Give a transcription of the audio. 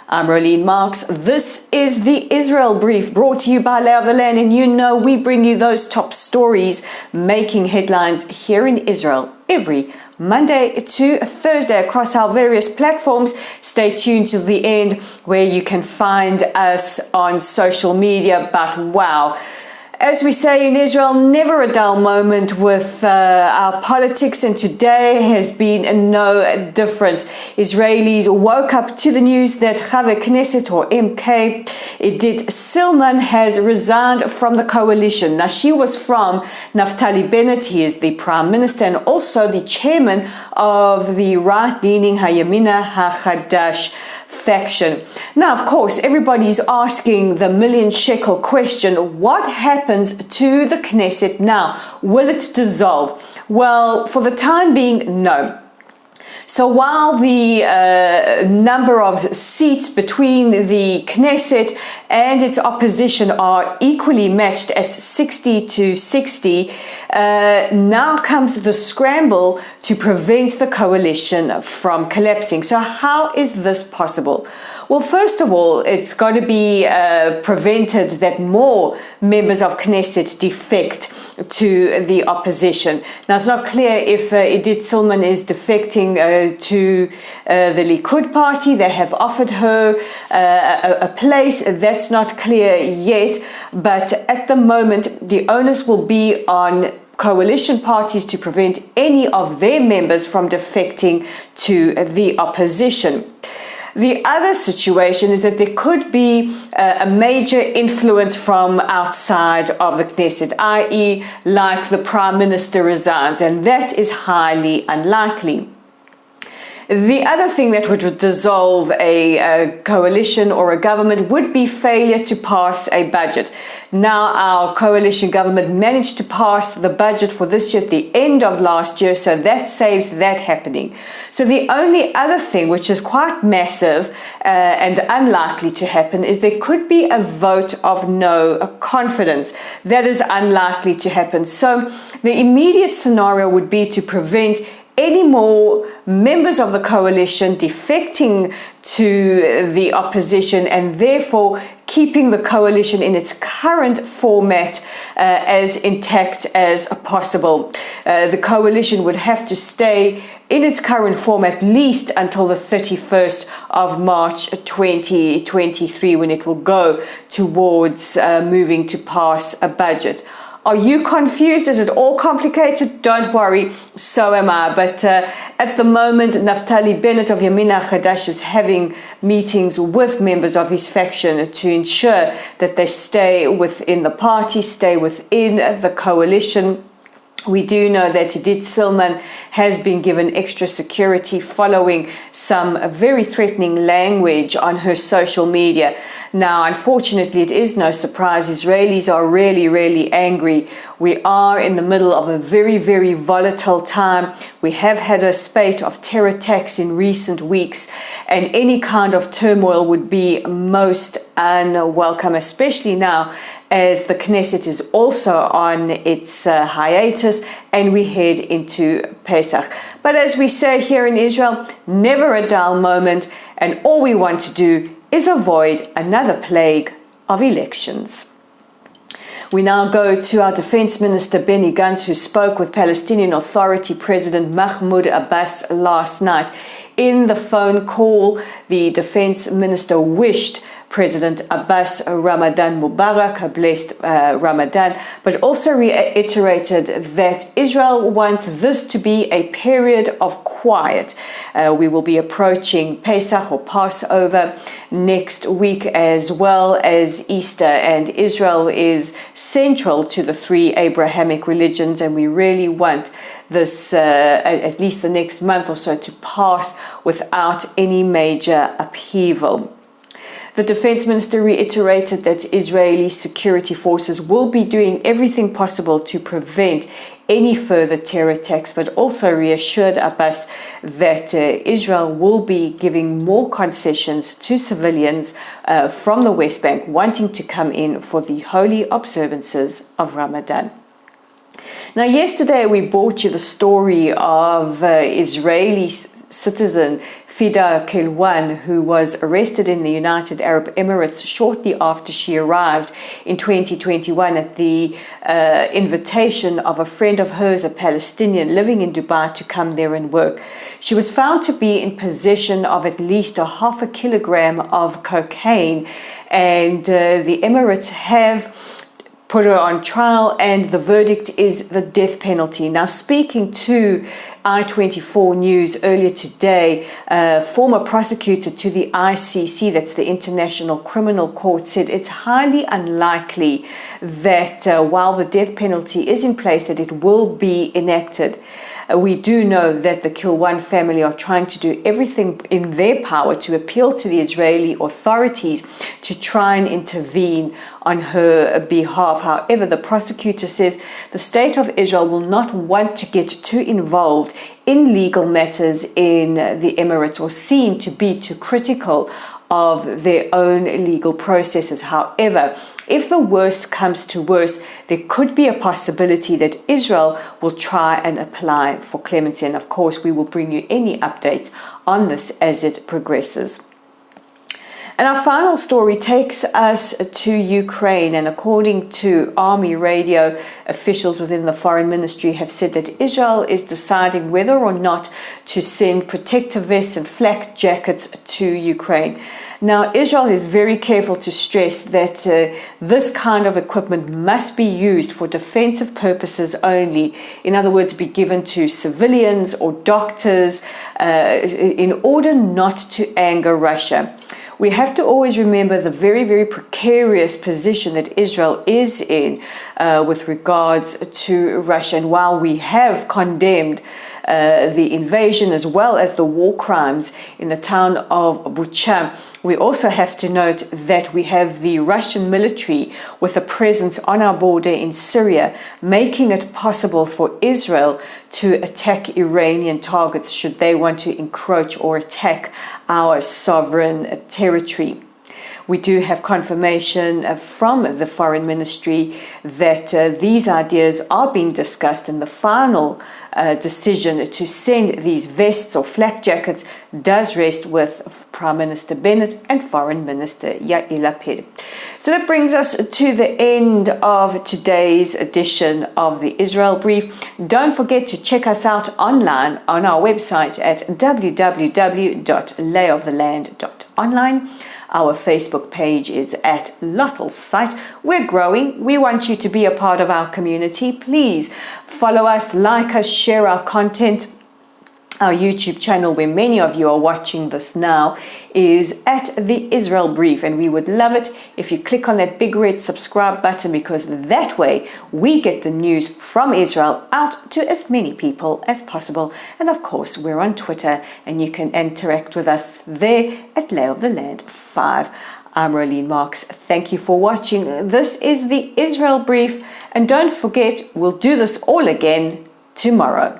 I'm Rolene Marks. This is the Israel Brief, brought to you by Lay of the Land, and you know we bring you those top stories making headlines here in Israel every Monday to Thursday across our various platforms. Stay tuned till the end where you can find us on social media. But wow, as we say in Israel, never a dull moment with our politics, and today has been no different. Israelis woke up to the news that Chave Knesset, or MK, Idit Silman, has resigned from the coalition. Now, she was from Naftali Bennett. He is the Prime Minister and also the chairman of the right-leaning Hayamina HaChadash faction. Now, of course, everybody's asking the million-shekel question: what happens to the Knesset now? Will it dissolve? Well, for the time being, no. So while the number of seats between the Knesset and its opposition are equally matched at 60 to 60, now comes the scramble to prevent the coalition from collapsing. So how is this possible? Well, first of all, it's got to be prevented that more members of Knesset defect to the opposition. Now, it's not clear if Idit Silman is defecting to the Likud party. They have offered her a place. That's not clear yet. But at the moment, the onus will be on coalition parties to prevent any of their members from defecting to the opposition. The other situation is that there could be a major influence from outside of the Knesset, i.e. like the Prime Minister resigns, and that is highly unlikely. The other thing that would dissolve a coalition or a government would be failure to pass a budget. Now, our coalition government managed to pass the budget for this year at the end of last year, so that saves that happening. So the only other thing, which is quite massive and unlikely to happen, is there could be a vote of no confidence. That is unlikely to happen. So the immediate scenario would be to prevent any more members of the coalition defecting to the opposition, and therefore keeping the coalition in its current format as intact as possible. The coalition would have to stay in its current form at least until the 31st of March 2023, when it will go towards moving to pass a budget. Are you confused? Is it all complicated? Don't worry, so am I. But at the moment, Naftali Bennett of Yamina Chadash is having meetings with members of his faction to ensure that they stay within the party, stay within the coalition. We do know that Idit Silman has been given extra security following some very threatening language on her social media. Now, unfortunately, it is no surprise. Israelis are really, really angry. We are in the middle of a very, very volatile time. We have had a spate of terror attacks in recent weeks, and any kind of turmoil would be most unwelcome, especially now as the Knesset is also on its hiatus and we head into Pesach. But as we say here in Israel, never a dull moment, and all we want to do is avoid another plague of elections. We now go to our Defense Minister Benny Gantz, who spoke with Palestinian Authority President Mahmoud Abbas last night. In the phone call, the Defense Minister wished President Abbas Ramadan Mubarak, a blessed Ramadan, but also reiterated that Israel wants this to be a period of quiet. We will be approaching Pesach or Passover next week, as well as Easter, and Israel is central to the three Abrahamic religions, and we really want this, at least the next month or so, to pass without any major upheaval. The Defense Minister reiterated that Israeli security forces will be doing everything possible to prevent any further terror attacks, but also reassured Abbas that Israel will be giving more concessions to civilians from the West Bank wanting to come in for the holy observances of Ramadan. Now, yesterday we brought you the story of Israeli citizen Fida Kilwan, who was arrested in the United Arab Emirates shortly after she arrived in 2021 at the invitation of a friend of hers, a Palestinian living in Dubai, to come there and work. She was found to be in possession of at least 0.5 kilogram of cocaine, and the Emirates have put her on trial, and the verdict is the death penalty. Now, speaking to I24 News earlier today, former prosecutor to the ICC, that's the International Criminal Court, said it's highly unlikely that while the death penalty is in place, that it will be enacted. We do know that the Kilwan family are trying to do everything in their power to appeal to the Israeli authorities to try and intervene on her behalf. However, the prosecutor says the state of Israel will not want to get too involved in legal matters in the Emirates or seem to be too critical of their own legal processes. However, if the worst comes to worst, there could be a possibility that Israel will try and apply for clemency. And of course, we will bring you any updates on this as it progresses. And our final story takes us to Ukraine, and according to Army radio, officials within the Foreign Ministry have said that Israel is deciding whether or not to send protective vests and flak jackets to Ukraine. Now, Israel is very careful to stress that this kind of equipment must be used for defensive purposes only. In other words, be given to civilians or doctors in order not to anger Russia. We have to always remember the very, very precarious position that Israel is in with regards to Russia. And while we have condemned the invasion as well as the war crimes in the town of Bucha, we also have to note that we have the Russian military with a presence on our border in Syria, making it possible for Israel to attack Iranian targets should they want to encroach or attack our sovereign territory. We do have confirmation from the Foreign Ministry that these ideas are being discussed, and the final decision to send these vests or flak jackets does rest with Prime Minister Bennett and Foreign Minister Yair Lapid. So that brings us to the end of today's edition of the Israel Brief. Don't forget to check us out online on our website at www.layoftheland.online. Our Facebook page is at Lottle's site. We're growing. We want you to be a part of our community. Please follow us, like us, share our content. Our YouTube channel, where many of you are watching this now, is at the Israel Brief, and we would love it if you click on that big red subscribe button, because that way we get the news from Israel out to as many people as possible. And of course, we're on Twitter, and you can interact with us there at Lay of the Land 5. I'm Rolene Marks. Thank you for watching. This is the Israel Brief, and don't forget, we'll do this all again tomorrow.